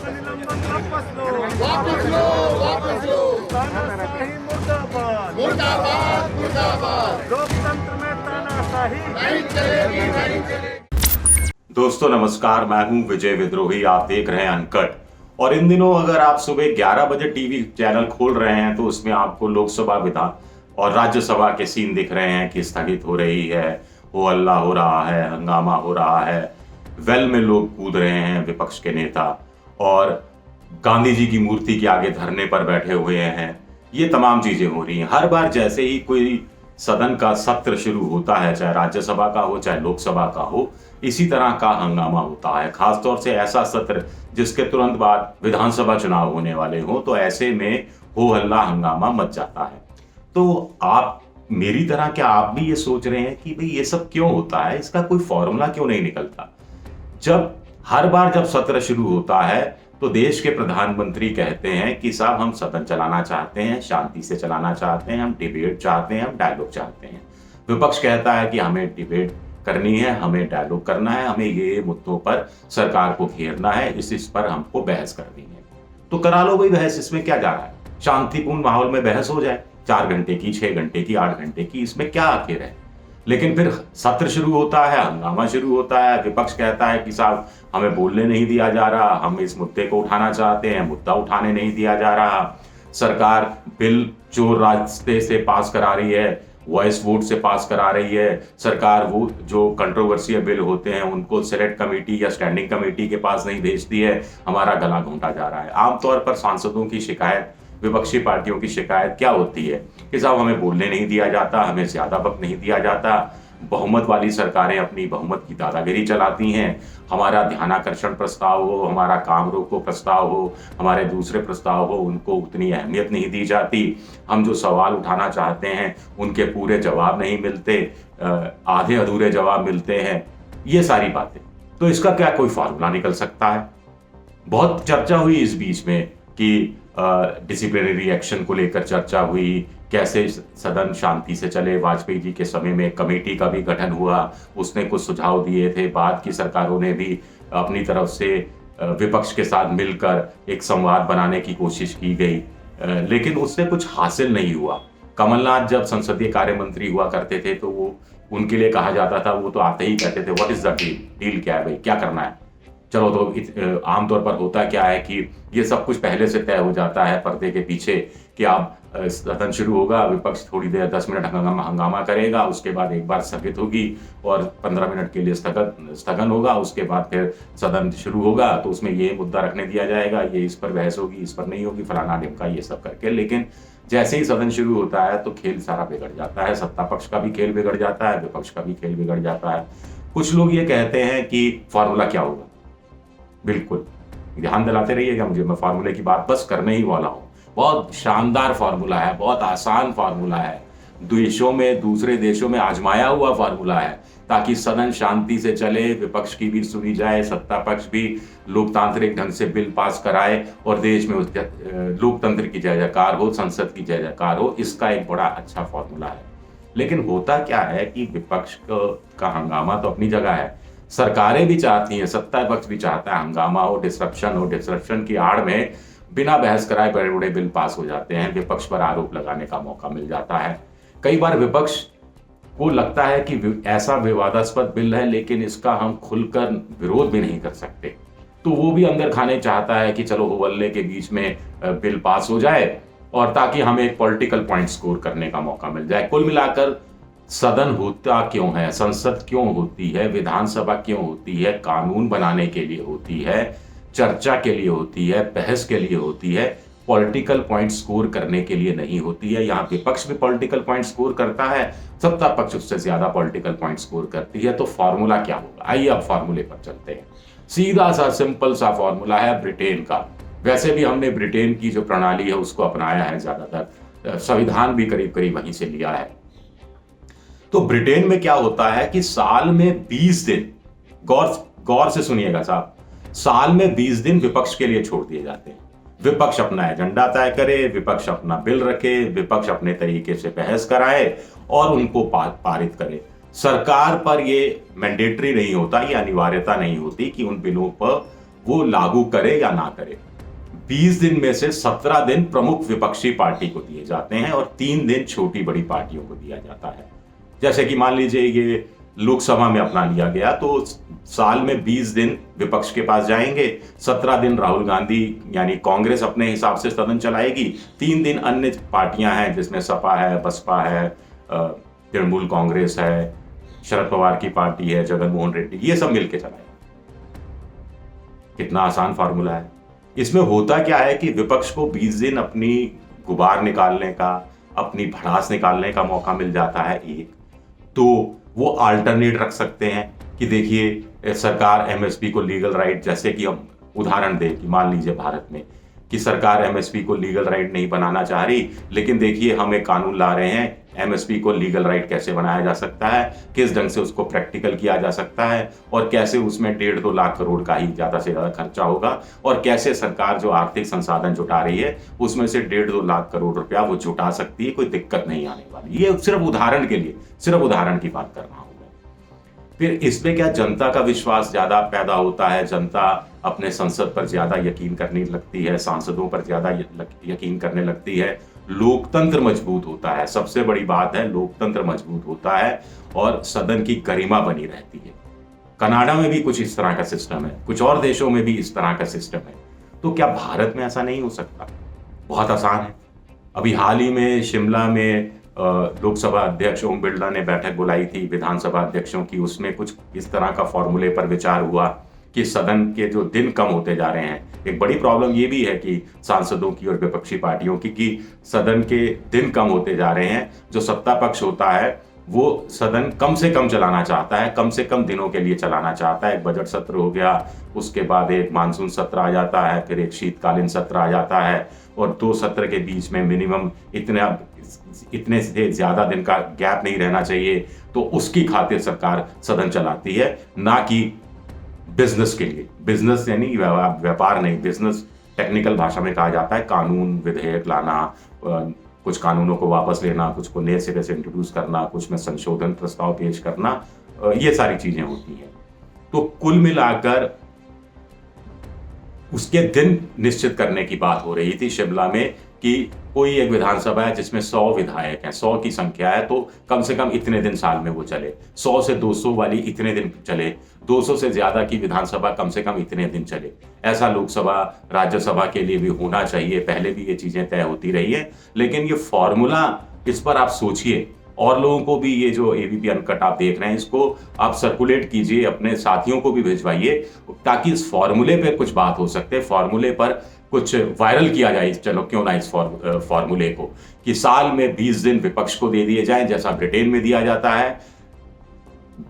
निलंबन वापस लो, वापस लो, वापस लो। तानाशाही मुर्दाबाद, मुर्दाबाद, मुर्दाबाद। लोकतंत्र में तानाशाही नहीं चलेगी, नहीं चलेगी। दोस्तों नमस्कार, मैं हूं विजय विद्रोही। आप देख रहे हैं अनकट। और इन दिनों अगर आप सुबह 11 बजे टीवी चैनल खोल रहे हैं तो उसमें आपको लोकसभा, विधान और राज्यसभा के सीन दिख रहे हैं कि स्थगित हो रही है, हो हल्ला हो रहा है, हंगामा हो रहा है, वेल में लोग कूद रहे हैं विपक्ष के नेता, और गांधी जी की मूर्ति के आगे धरने पर बैठे हुए हैं। ये तमाम चीजें हो रही हैं। हर बार जैसे ही कोई सदन का सत्र शुरू होता है, चाहे राज्यसभा का हो चाहे लोकसभा का हो, इसी तरह का हंगामा होता है। खासतौर से ऐसा सत्र जिसके तुरंत बाद विधानसभा चुनाव होने वाले हो, तो ऐसे में हो हल्ला हंगामा मच जाता है। तो आप मेरी तरह क्या आप भी ये सोच रहे हैं कि भाई ये सब क्यों होता है, इसका कोई फॉर्मूला क्यों नहीं निकलता? जब हर बार जब सत्र शुरू होता है तो देश के प्रधानमंत्री कहते हैं कि साहब हम सदन चलाना चाहते हैं, शांति से चलाना चाहते हैं, हम डिबेट चाहते हैं, हम डायलॉग चाहते हैं। विपक्ष कहता है कि हमें डिबेट करनी है, हमें डायलॉग करना है, हमें ये मुद्दों पर सरकार को घेरना है, इस पर हमको बहस करनी है। तो करा लो भाई बहस, इसमें क्या जा रहा है? शांतिपूर्ण माहौल में बहस हो जाए, 4 घंटे की, 6 घंटे की, 8 घंटे की, इसमें क्या आखिर है? लेकिन फिर सत्र शुरू होता है, हंगामा शुरू होता है, विपक्ष कहता है कि साहब हमें बोलने नहीं दिया जा रहा, हम इस मुद्दे को उठाना चाहते हैं, मुद्दा उठाने नहीं दिया जा रहा। सरकार बिल जो रास्ते से पास करा रही है, वॉइस वोट से पास करा रही है। सरकार वो जो कंट्रोवर्शियल बिल होते हैं उनको सेलेक्ट कमेटी या स्टैंडिंग कमेटी के पास नहीं भेजती है, हमारा गला घोंटा जा रहा है। आमतौर पर सांसदों की शिकायत, विपक्षी पार्टियों की शिकायत क्या होती है कि साहब हमें बोलने नहीं दिया जाता, हमें ज्यादा वक्त नहीं दिया जाता, बहुमत वाली सरकारें अपनी बहुमत की दादागिरी चलाती हैं, हमारा ध्यानाकर्षण प्रस्ताव हो, हमारा काम रोको प्रस्ताव हो, हमारे दूसरे प्रस्ताव हो, उनको उतनी अहमियत नहीं दी जाती, हम जो सवाल उठाना चाहते हैं उनके पूरे जवाब नहीं मिलते, आधे अधूरे जवाब मिलते हैं, ये सारी बातें। तो इसका क्या कोई फार्मूला निकल सकता है? बहुत चर्चा हुई इस बीच में कि डिसिप्लिनरी एक्शन को लेकर चर्चा हुई, कैसे सदन शांति से चले। वाजपेयी जी के समय में कमेटी का भी गठन हुआ, उसने कुछ सुझाव दिए थे, बाद की सरकारों ने भी अपनी तरफ से विपक्ष के साथ मिलकर एक संवाद बनाने की कोशिश की गई, लेकिन उससे कुछ हासिल नहीं हुआ। कमलनाथ जब संसदीय कार्य मंत्री हुआ करते थे तो वो उनके लिए कहा जाता था, वो तो आते ही कहते थे what is the deal, deal क्या है भाई, क्या करना है? चलो, तो आमतौर पर होता क्या है कि ये सब कुछ पहले से तय हो जाता है पर्दे के पीछे कि आप सदन शुरू होगा, विपक्ष थोड़ी देर 10 मिनट हंगामा करेगा, उसके बाद एक बार स्थगित होगी और 15 मिनट के लिए स्थगन होगा, उसके बाद फिर सदन शुरू होगा, तो उसमें ये मुद्दा रखने दिया जाएगा, ये इस पर बहस होगी, इस पर नहीं होगी, फलाना ढिमका, ये सब करके। लेकिन जैसे ही सदन शुरू होता है तो खेल सारा बिगड़ जाता है, सत्ता पक्ष का भी खेल बिगड़ जाता है, विपक्ष का भी खेल बिगड़ जाता है। कुछ लोग ये कहते हैं कि फॉर्मूला क्या होगा। बिल्कुल ध्यान दिलाते रहिएगा मुझे, मैं फार्मूले की बात बस करने ही वाला हूं। बहुत शानदार फार्मूला है, बहुत आसान फार्मूला है, देशों में, दूसरे देशों में आजमाया हुआ फार्मूला है, ताकि सदन शांति से चले, विपक्ष की भी सुनी जाए, सत्ता पक्ष भी लोकतांत्रिक ढंग से बिल पास कराए और देश में लोकतंत्र की जय जयकार हो, संसद की जय जयकार हो। इसका एक बड़ा अच्छा फार्मूला है। लेकिन होता क्या है कि विपक्ष का हंगामा तो अपनी जगह है, सरकारें भी चाहती हैं, सत्ता पक्ष भी चाहता है हंगामा हो, डिसरप्शन हो, डिसरप्शन की आड़ में बिना बहस कराए बड़े बड़े बिल पास हो जाते हैं, विपक्ष पर आरोप लगाने का मौका मिल जाता है। कई बार विपक्ष को लगता है कि ऐसा विवादास्पद बिल है लेकिन इसका हम खुलकर विरोध भी नहीं कर सकते, तो वो भी अंदर खाने चाहता है कि चलो होवल्ले के बीच में बिल पास हो जाए और ताकि हमें एक पॉलिटिकल पॉइंट स्कोर करने का मौका मिल जाए। कुल मिलाकर सदन होता क्यों है, संसद क्यों होती है, विधानसभा क्यों होती है? कानून बनाने के लिए होती है, चर्चा के लिए होती है, बहस के लिए होती है, पॉलिटिकल पॉइंट स्कोर करने के लिए नहीं होती है। यहाँ विपक्ष भी पॉलिटिकल पॉइंट स्कोर करता है, सत्ता पक्ष उससे ज्यादा पॉलिटिकल पॉइंट स्कोर करती है। तो फॉर्मूला क्या होगा? आइए अब फॉर्मूले पर चलते हैं। सीधा सा सिंपल सा फॉर्मूला है ब्रिटेन का। वैसे भी हमने ब्रिटेन की जो प्रणाली है उसको अपनाया है, ज्यादातर संविधान भी करीब करीब वहीं से लिया है। तो ब्रिटेन में क्या होता है कि साल में 20 दिन, गौर से सुनिएगा साहब, साल में 20 दिन विपक्ष के लिए छोड़ दिए जाते हैं। विपक्ष अपना एजेंडा तय करे, विपक्ष अपना बिल रखे, विपक्ष अपने तरीके से बहस कराए और उनको पारित करे। सरकार पर ये मैंडेटरी नहीं होता, ये अनिवार्यता नहीं होती कि उन बिलों पर वो लागू करे या ना करे। 20 दिन में से 17 दिन प्रमुख विपक्षी पार्टी को दिए जाते हैं और 3 दिन छोटी बड़ी पार्टियों को दिया जाता है। जैसे कि मान लीजिए ये लोकसभा में अपना लिया गया तो साल में 20 दिन विपक्ष के पास जाएंगे, 17 दिन राहुल गांधी यानी कांग्रेस अपने हिसाब से सदन चलाएगी, 3 दिन अन्य पार्टियां हैं जिसमें सपा है, बसपा है, तृणमूल कांग्रेस है, शरद पवार की पार्टी है, जगनमोहन रेड्डी, ये सब मिलकर चलाएंगे। कितना आसान फार्मूला है। इसमें होता क्या है कि विपक्ष को 20 दिन अपनी गुबार निकालने का, अपनी भड़ास निकालने का मौका मिल जाता है। एक तो वो अल्टरनेट रख सकते हैं कि देखिए सरकार एमएसपी को लीगल राइट, जैसे कि हम उदाहरण दें कि मान लीजिए भारत में कि सरकार एमएसपी को लीगल राइट नहीं बनाना चाह रही, लेकिन देखिए हम एक कानून ला रहे हैं, एमएसपी को लीगल राइट कैसे बनाया जा सकता है, किस ढंग से उसको प्रैक्टिकल किया जा सकता है और कैसे उसमें 1.5-2 लाख करोड़ का ही ज्यादा से ज्यादा खर्चा होगा और कैसे सरकार जो आर्थिक संसाधन जुटा रही है उसमें से 1.5-2 लाख करोड़ रुपया वो जुटा सकती है, कोई दिक्कत नहीं आने वाली। ये सिर्फ उदाहरण के लिए, सिर्फ उदाहरण की बात कर रहा हूं। फिर इसमें क्या जनता का विश्वास ज्यादा पैदा होता है, जनता अपने संसद पर ज्यादा यकीन करने लगती है, सांसदों पर ज्यादा यकीन करने लगती है, लोकतंत्र मजबूत होता है। सबसे बड़ी बात है लोकतंत्र मजबूत होता है और सदन की गरिमा बनी रहती है। कनाडा में भी कुछ इस तरह का सिस्टम है, कुछ और देशों में भी इस तरह का सिस्टम है। तो क्या भारत में ऐसा नहीं हो सकता? बहुत आसान है। अभी हाल ही में शिमला में लोकसभा अध्यक्ष ओम बिरला ने बैठक बुलाई थी विधानसभा अध्यक्षों की, उसमें कुछ इस तरह का फॉर्मूले पर विचार हुआ कि सदन के जो दिन कम होते जा रहे हैं। एक बड़ी प्रॉब्लम ये भी है कि सांसदों की और विपक्षी पार्टियों की कि सदन के दिन कम होते जा रहे हैं। जो सत्ता पक्ष होता है वो सदन कम से कम चलाना चाहता है, कम से कम दिनों के लिए चलाना चाहता है। एक बजट सत्र हो गया, उसके बाद एक मानसून सत्र आ जाता है, फिर एक शीतकालीन सत्र आ जाता है और 2 सत्र के बीच में मिनिमम इतने से ज्यादा दिन का गैप नहीं रहना चाहिए। तो उसकी खातिर सरकार सदन चलाती है, ना कि बिजनेस के लिए। बिजनेस यानी व्यापार नहीं, बिजनेस टेक्निकल भाषा में कहा जाता है कानून विधेयक लाना, कुछ कानूनों को वापस लेना, कुछ को नए सिरे से इंट्रोड्यूस करना, कुछ में संशोधन प्रस्ताव पेश करना, ये सारी चीजें होती हैं। तो कुल मिलाकर उसके दिन निश्चित करने की बात हो रही थी शिमला में कि कोई एक विधानसभा है जिसमें 100 विधायक हैं, 100 की संख्या है, तो कम से कम इतने दिन साल में वो चले। 100 से 200 वाली इतने दिन चले, 200 से ज्यादा की विधानसभा कम से कम इतने दिन चले। ऐसा लोकसभा राज्यसभा के लिए भी होना चाहिए। पहले भी ये चीजें तय होती रही है, लेकिन ये फॉर्मूला, इस पर आप सोचिए और लोगों को भी, ये जो एबीपी अनकट आप देख रहे हैं इसको आप सर्कुलेट कीजिए, अपने साथियों को भी भिजवाइए ताकि इस फॉर्मूले पे कुछ बात हो सकते, फॉर्मूले पर कुछ वायरल किया जाए। चलो क्यों ना इस फॉर्मूले को कि साल में 20 दिन विपक्ष को दे दिए जाएं जैसा ब्रिटेन में दिया जाता है,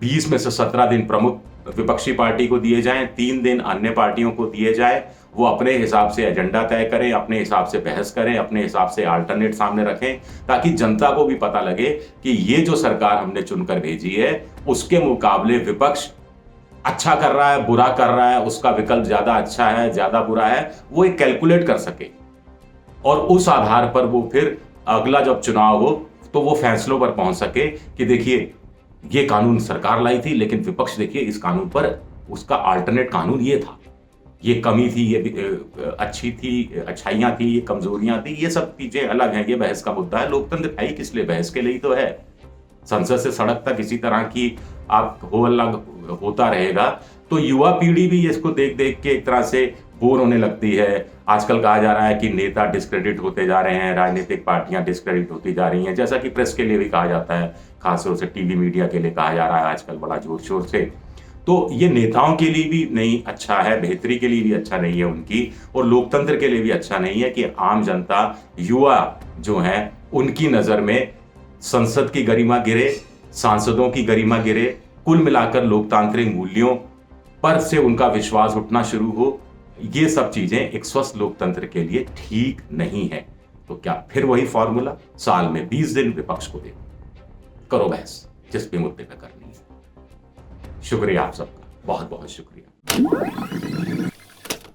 20 में से 17 दिन प्रमुख विपक्षी पार्टी को दिए जाएं, 3 दिन अन्य पार्टियों को दिए जाए। वो अपने हिसाब से एजेंडा तय करें, अपने हिसाब से बहस करें, अपने हिसाब से अल्टरनेट सामने रखें ताकि जनता को भी पता लगे कि ये जो सरकार हमने चुनकर भेजी है उसके मुकाबले विपक्ष अच्छा कर रहा है, बुरा कर रहा है, उसका विकल्प ज्यादा अच्छा है, ज्यादा बुरा है, वो एक कैलकुलेट कर सके और उस आधार पर वो फिर अगला जब चुनाव हो तो वो फैसलों पर पहुंच सके कि देखिए ये कानून सरकार लाई थी लेकिन विपक्ष देखिए इस कानून पर, उसका अल्टरनेट कानून ये था, ये कमी थी, ये अच्छी थी, अच्छाइयां थी, ये कमजोरियां थी, ये सब चीजें अलग हैं। ये बहस का मुद्दा है। लोकतंत्र है ही किस लिए? बहस के लिए ही तो है। संसद से सड़क तक इसी तरह की आप हो हल्ला होता रहेगा तो युवा पीढ़ी भी इसको देख देख के एक तरह से बोर होने लगती है। आजकल कहा जा रहा है कि नेता डिस्क्रेडिट होते जा रहे हैं, राजनीतिक पार्टियां डिस्क्रेडिट होती जा रही हैं, जैसा कि प्रेस के लिए भी कहा जाता है, खासतौर से टीवी मीडिया के लिए कहा जा रहा है आजकल बड़ा जोर शोर से। तो ये नेताओं के लिए भी नहीं अच्छा है, बेहतरी के लिए भी अच्छा नहीं है उनकी, और लोकतंत्र के लिए भी अच्छा नहीं है कि आम जनता, युवा जो है उनकी नजर में संसद की गरिमा गिरे, सांसदों की गरिमा गिरे, कुल मिलाकर लोकतांत्रिक मूल्यों पर से उनका विश्वास उठना शुरू हो। ये सब चीजें एक स्वस्थ लोकतंत्र के लिए ठीक नहीं है। तो क्या फिर वही फॉर्मूला, साल में 20 दिन विपक्ष को दे, करो बहस जिस भी मुद्दे पर करनी है। शुक्रिया आप सबका, बहुत बहुत शुक्रिया।